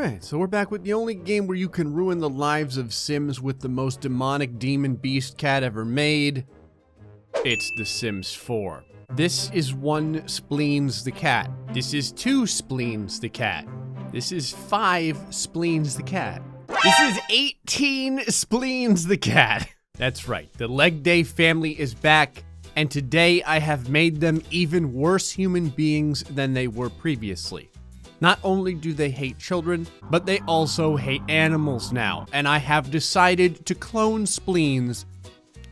Alright, so we're back with the only game where you can ruin the lives of Sims with the most demonic demon beast cat ever made. It's The Sims 4. This is 1 Spleens the cat. This is 2 Spleens the cat. This is 5 Spleens the cat. This is 18 Spleens the cat. That's right, the Leg Day family is back, and today I have made them even worse human beings than they were previously. Not only do they hate children, but they also hate animals now, and I have decided to clone Spleens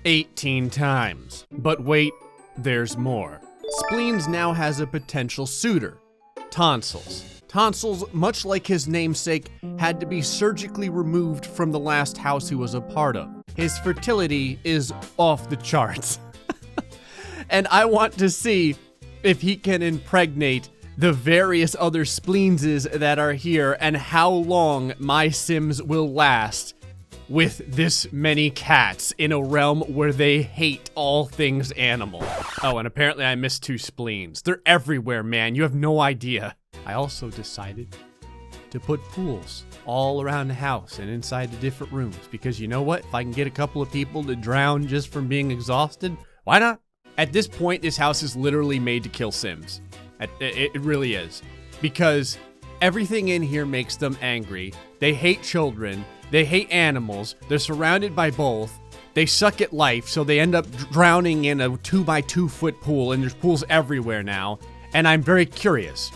18 times. But wait, there's more. Spleens now has a potential suitor, Tonsils. Tonsils, much like his namesake, had to be surgically removed from the last house he was a part of. His fertility is off the charts. And I want to see if he can impregnate the various other Spleenses that are here and how long my Sims will last with this many cats in a realm where they hate all things animal. Oh, and apparently I missed 2 Spleens. They're everywhere, man. You have no idea. I also decided to put pools all around the house and inside the different rooms because you know what? If I can get a couple of people to drown just from being exhausted, why not? At this point, this house is literally made to kill Sims. It really is. Because everything in here makes them angry. They hate children. They hate animals. They're surrounded by both. They suck at life, so they end up drowning in a 2x2 foot pool, and there's pools everywhere now. And I'm very curious,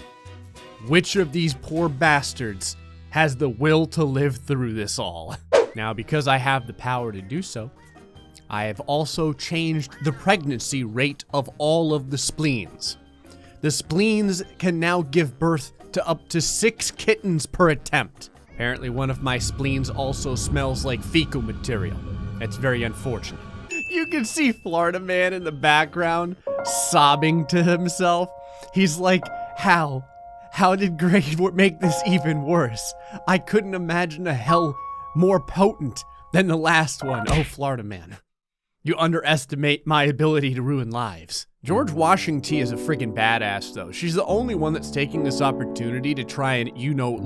which of these poor bastards has the will to live through this all? Now, because I have the power to do so, I have also changed the pregnancy rate of all of the Spleens. The Spleens can now give birth to up to 6 kittens per attempt. Apparently one of my Spleens also smells like fecal material. That's very unfortunate. You can see Florida Man in the background sobbing to himself. He's like, how did Gray make this even worse? I couldn't imagine a hell more potent than the last one. Oh, Florida Man. You underestimate my ability to ruin lives. George Washington is a friggin' badass, though. She's the only one that's taking this opportunity to try and,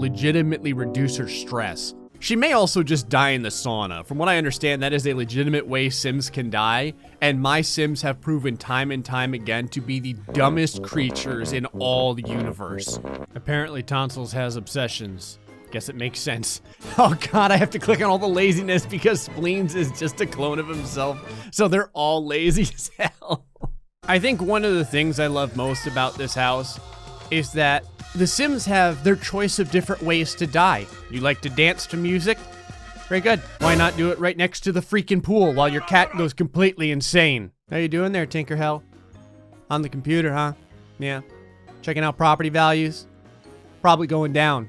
legitimately reduce her stress. She may also just die in the sauna. From what I understand, that is a legitimate way Sims can die, and my Sims have proven time and time again to be the dumbest creatures in all the universe. Apparently, Tonsils has obsessions. Guess it makes sense. Oh god, I have to click on all the laziness because Spleens is just a clone of himself, so they're all lazy as hell. I think one of the things I love most about this house is that the Sims have their choice of different ways to die. You like to dance to music? Very good. Why not do it right next to the freaking pool while your cat goes completely insane? How you doing there, Tinkerhell? On the computer, huh? Yeah. Checking out property values? Probably going down.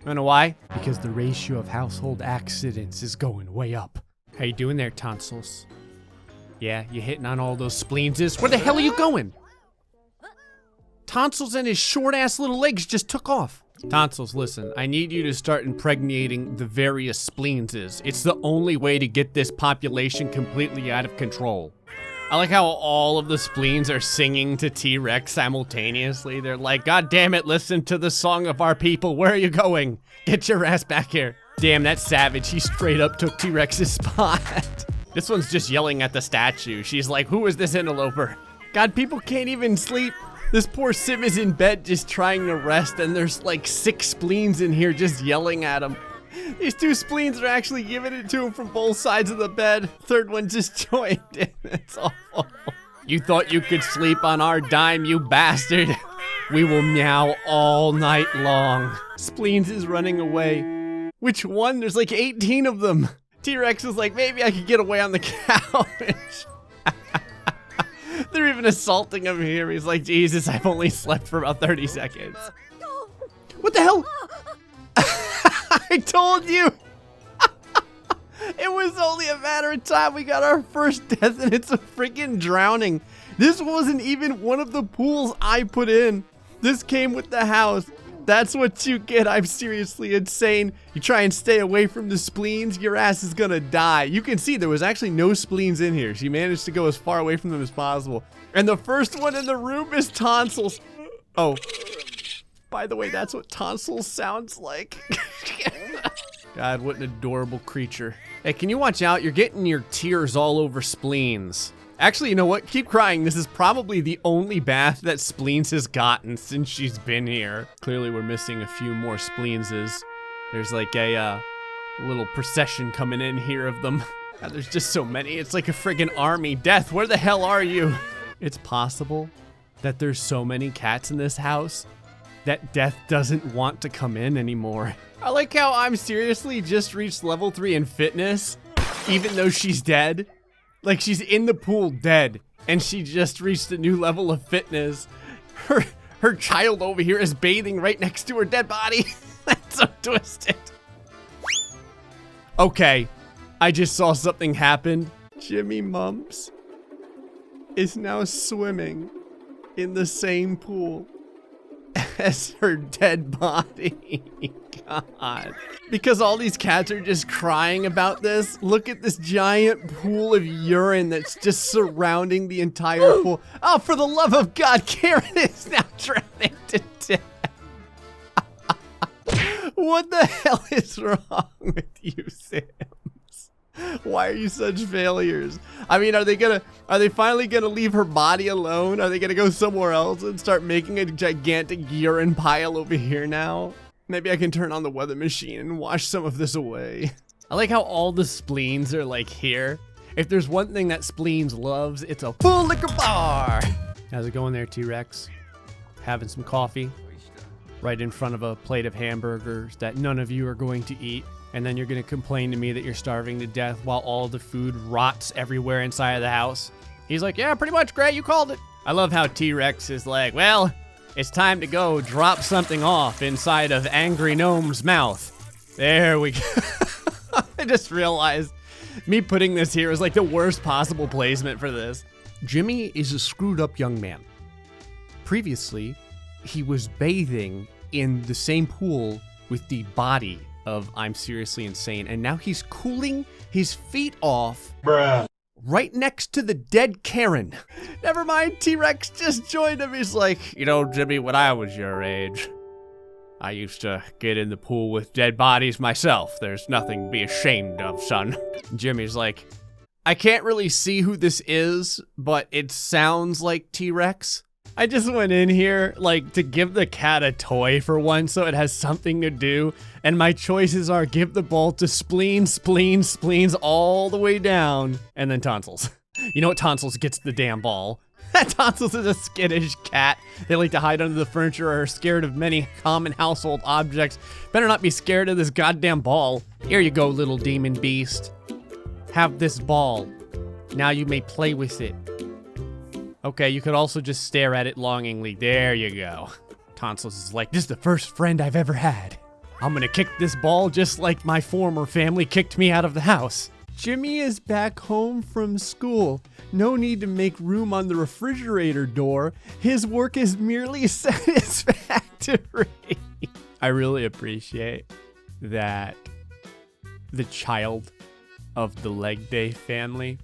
You know why? Because the ratio of household accidents is going way up. How you doing there, Tonsils? Yeah, you hitting on all those Spleenses? Where the hell are you going? Tonsils and his short-ass little legs just took off. Tonsils, listen, I need you to start impregnating the various Spleenses. It's the only way to get this population completely out of control. I like how all of the Spleens are singing to T-Rex simultaneously. They're like, God damn it, listen to the song of our people. Where are you going? Get your ass back here. Damn, that's savage. He straight up took T-Rex's spot. This one's just yelling at the statue. She's like, who is this interloper? God, people can't even sleep. This poor Sim is in bed just trying to rest, and there's like 6 Spleens in here just yelling at him. These 2 Spleens are actually giving it to him from both sides of the bed. Third one just joined in. It's awful. You thought you could sleep on our dime, you bastard. We will meow all night long. Spleens is running away. Which one? There's like 18 of them. T-Rex is like, maybe I could get away on the couch. They're even assaulting him here. He's like, Jesus, I've only slept for about 30 seconds. What the hell? I told you! It was only a matter of time. We got our first death and it's a freaking drowning. This wasn't even one of the pools I put in. This came with the house. That's what you get. I'm seriously insane. You try and stay away from the Spleens, your ass is gonna die. You can see there was actually no Spleens in here. She managed to go as far away from them as possible. And the first one in the room is Tonsils. Oh. By the way, that's what Tonsil sounds like. God, what an adorable creature. Hey, can you watch out? You're getting your tears all over Spleens. Actually, you know what? Keep crying. This is probably the only bath that Spleens has gotten since she's been here. Clearly, we're missing a few more Spleenses. There's like a little procession coming in here of them. God, there's just so many. It's like a friggin' army. Death, where the hell are you? It's possible that there's so many cats in this house that Death doesn't want to come in anymore. I like how I'm seriously just reached level 3 in fitness, even though she's dead. Like, she's in the pool dead, and she just reached a new level of fitness. Her child over here is bathing right next to her dead body. That's so twisted. Okay, I just saw something happen. Jimmy Mumps is now swimming in the same pool as her dead body. God. Because all these cats are just crying about this. Look at this giant pool of urine that's just surrounding the entire pool. Oh, for the love of God, Karen is now drowning to death. What the hell is wrong with you, Sims? Why are you such failures? I mean, are they finally gonna leave her body alone? Are they gonna go somewhere else and start making a gigantic urine pile over here now? Maybe I can turn on the weather machine and wash some of this away. I like how all the Spleens are like here. If there's one thing that Spleens loves, it's a full liquor bar. How's it going there, T-Rex? Having some coffee right in front of a plate of hamburgers that none of you are going to eat. And then you're gonna complain to me that you're starving to death while all the food rots everywhere inside of the house. He's like, yeah, pretty much, Gray, you called it. I love how T-Rex is like, well, it's time to go drop something off inside of Angry Gnome's mouth. There we go. I just realized me putting this here is like the worst possible placement for this. Jimmy is a screwed up young man. Previously, he was bathing in the same pool with the body of I'm Seriously Insane, and now he's cooling his feet off. Bruh. Right next to the dead Karen. Never mind, T-Rex just joined him. He's like, you know, Jimmy, when I was your age, I used to get in the pool with dead bodies myself. There's nothing to be ashamed of, son. Jimmy's like, I can't really see who this is, but it sounds like T-Rex. I just went in here, like, to give the cat a toy for once so it has something to do, and my choices are give the ball to Spleens all the way down, and then Tonsils. You know what? Tonsils gets the damn ball. Tonsils is a skittish cat. They like to hide under the furniture or are scared of many common household objects. Better not be scared of this goddamn ball. Here you go, little demon beast. Have this ball. Now you may play with it. Okay, you could also just stare at it longingly. There you go. Tonsils is like, this is the first friend I've ever had. I'm gonna kick this ball just like my former family kicked me out of the house. Jimmy is back home from school. No need to make room on the refrigerator door. His work is merely satisfactory. I really appreciate that the child of the Leg Day family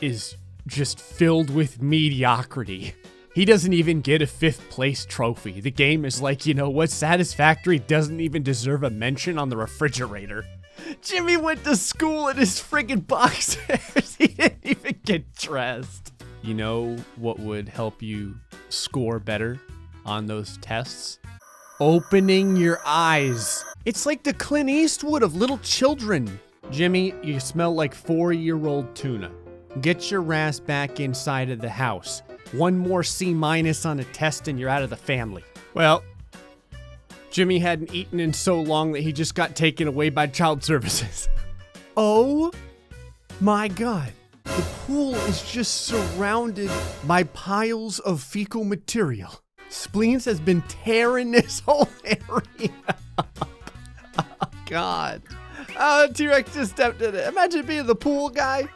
is just filled with mediocrity. He doesn't even get a 5th place trophy. The game is like, you know what? Satisfactory doesn't even deserve a mention on the refrigerator. Jimmy went to school in his friggin' boxers. He didn't even get dressed. You know what would help you score better on those tests? Opening your eyes. It's like the Clint Eastwood of little children. Jimmy, you smell like 4-year-old tuna. Get your ass back inside of the house. One more C- on a test and you're out of the family. Well, Jimmy hadn't eaten in so long that he just got taken away by child services. Oh my God. The pool is just surrounded by piles of fecal material. Spleens has been tearing this whole area up. Oh God. Oh, T-Rex just stepped in it. Imagine being the pool guy.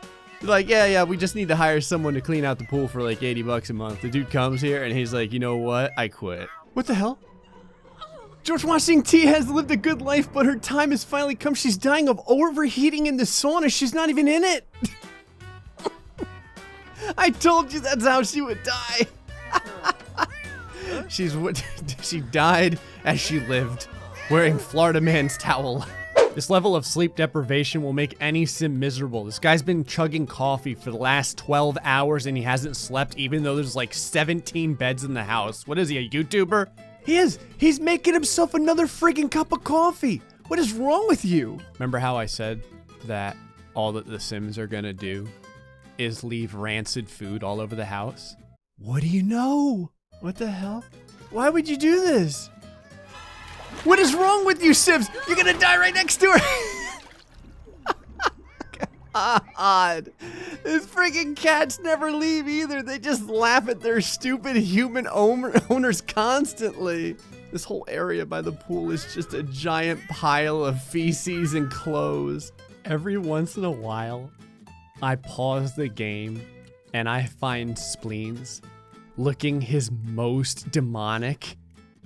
Like, yeah, we just need to hire someone to clean out the pool for like $80 a month. The dude comes here and he's like, you know what? I quit. What the hell? George Washington T has lived a good life, but her time has finally come. She's dying of overheating in the sauna. She's not even in it. I told you that's how she would die. She died as she lived, wearing Florida man's towel. This level of sleep deprivation will make any sim miserable. This guy's been chugging coffee for the last 12 hours and he hasn't slept even though there's like 17 beds in the house. What is he, a YouTuber? He is. He's making himself another freaking cup of coffee. What is wrong with you? Remember how I said that all that the Sims are gonna do is leave rancid food all over the house? What do you know? What the hell? Why would you do this? What is wrong with you, Sims? You're gonna die right next to her. God. These freaking cats never leave either. They just laugh at their stupid human owners constantly. This whole area by the pool is just a giant pile of feces and clothes. Every once in a while, I pause the game and I find Spleens looking his most demonic.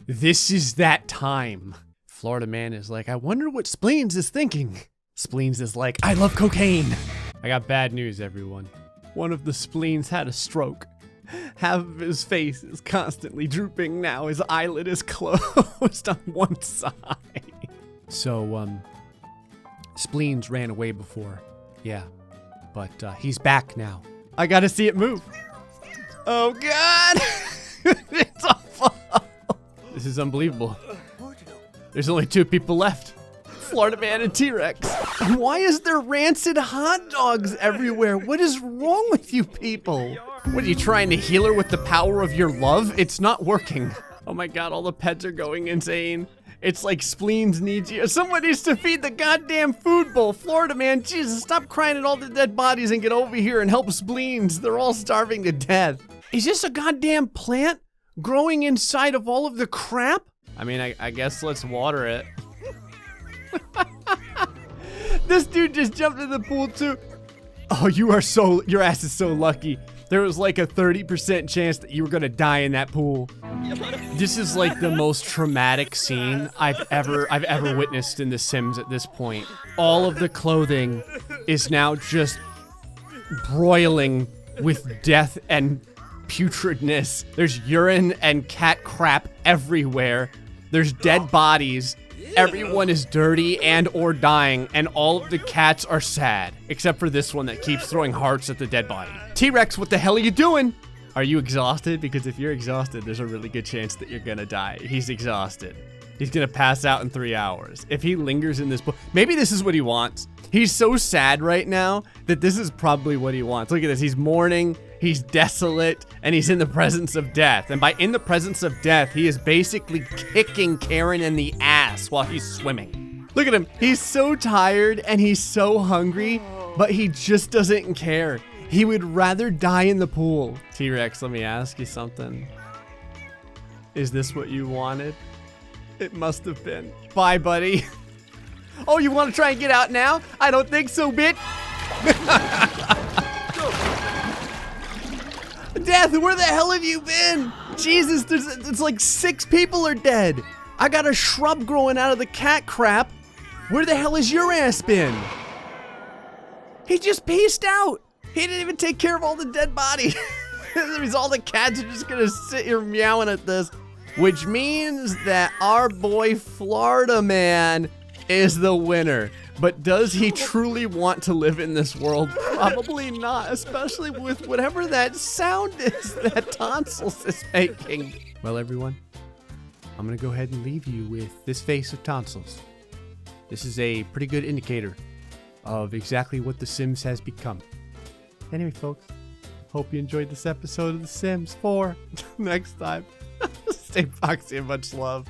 This is that time. Florida man is like, I wonder what Spleens is thinking. Spleens is like, I love cocaine. I got bad news, everyone. One of the Spleens had a stroke. Half of his face is constantly drooping now. His eyelid is closed on one side. So, Spleens ran away before. Yeah, but he's back now. I gotta see it move. Oh God! It's awful. This is unbelievable. There's only 2 people left. Florida man and T-Rex. Why is there rancid hot dogs everywhere? What is wrong with you people? What, are you trying to heal her with the power of your love? It's not working. Oh my God, all the pets are going insane. It's like Spleens needs you. Someone needs to feed the goddamn food bowl. Florida man, Jesus, stop crying at all the dead bodies and get over here and help Spleens. They're all starving to death. Is this a goddamn plant growing inside of all of the crap? I mean, I guess let's water it. This dude just jumped in the pool too. Oh, your ass is so lucky. There was like a 30% chance that you were gonna die in that pool. This is like the most traumatic scene I've ever witnessed in The Sims at this point. All of the clothing is now just broiling with death and putridness. There's urine and cat crap everywhere. There's dead bodies. Everyone is dirty and or dying, and all of the cats are sad, except for this one that keeps throwing hearts at the dead body. T-Rex, what the hell are you doing? Are you exhausted? Because if you're exhausted, there's a really good chance that you're gonna die. He's exhausted. He's gonna pass out in 3 hours. If he lingers in this book, maybe this is what he wants. He's so sad right now that this is probably what he wants. Look at this, he's mourning, he's desolate, and he's in the presence of death. And by in the presence of death, he is basically kicking Karen in the ass while he's swimming. Look at him, he's so tired and he's so hungry, but he just doesn't care. He would rather die in the pool. T-Rex, let me ask you something. Is this what you wanted? It must have been. Bye, buddy. Oh, you want to try and get out now? I don't think so, bitch. Death, where the hell have you been? Jesus, it's like 6 people are dead. I got a shrub growing out of the cat crap. Where the hell has your ass been? He just pieced out. He didn't even take care of all the dead bodies. That means all the cats are just gonna sit here meowing at this. Which means that our boy Florida man is the winner. But does he truly want to live in this world? Probably not, especially with whatever that sound is that Tonsils is making. Well, everyone, I'm gonna go ahead and leave you with this face of Tonsils. This is a pretty good indicator of exactly what The Sims has become. Anyway, folks, hope you enjoyed this episode of The Sims 4. Next time, stay foxy and much love.